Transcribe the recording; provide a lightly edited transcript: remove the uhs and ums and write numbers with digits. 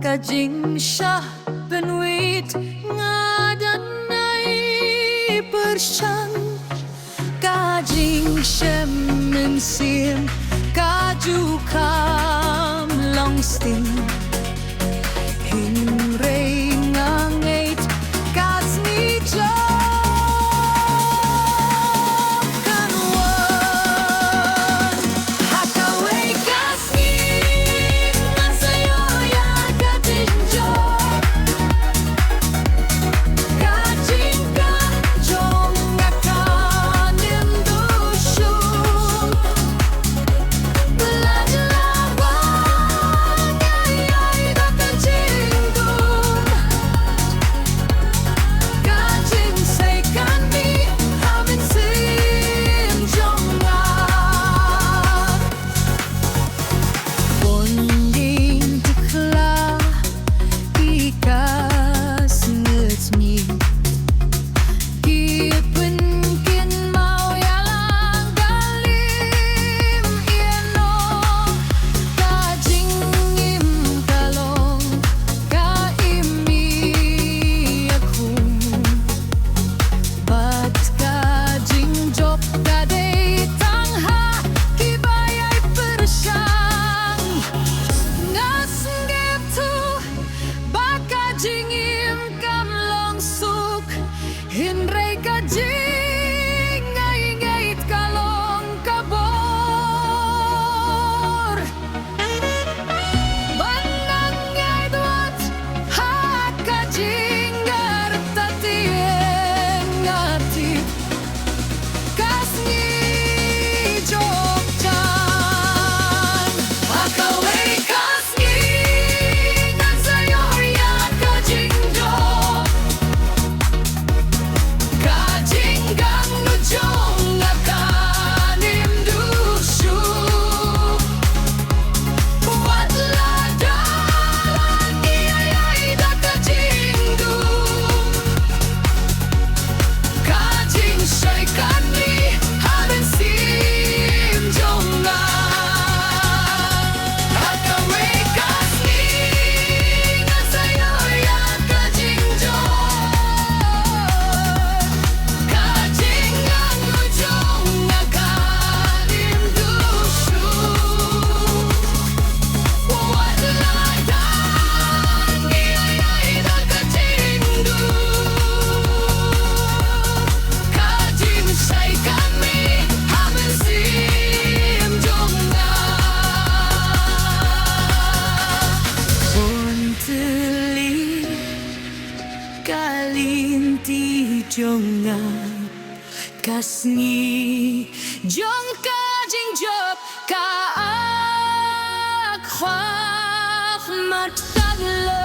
ka jing siya benwit ngadanay persyan ka jing shem min sim ka ju kam long sting hin rei ngangait ka sni jo kan wan hakaway ka sni masayo ya ka jinjo ka jinga jong ngakanim dusyong lajlawan ay dapat jingdum ka jing say kan mi hamin sim jong ngat bonding tikla ikas ngetsmi Kipin kin mau yalang galim ieno ka jingim kalong ka imi akung bat ka jingjop ka day tangha kibayay persyang ngasngep tu baka jingim kam longsuk hinrei ka jing ngait kalong kabor banang ngait wat ha ka jing gartatien ngati kasni jokjan hakaway kasni ngan sayo ya ka jingjo ka jinggang nujong ngakanim dusyong buat ladalan iyay da ka jingdum ka jing shay kan mi hamin sim jong ngat hakaway kasni ngan sayo ya ka jingjo ka jinggang nujong ngakanim dusyong buat ladalan iyay da ka jingdum ka jing shay kan mi hamin sim jong ngat Bonteli kalinti jongan kasni jong ka jingjop ka ak khwaf mat taglo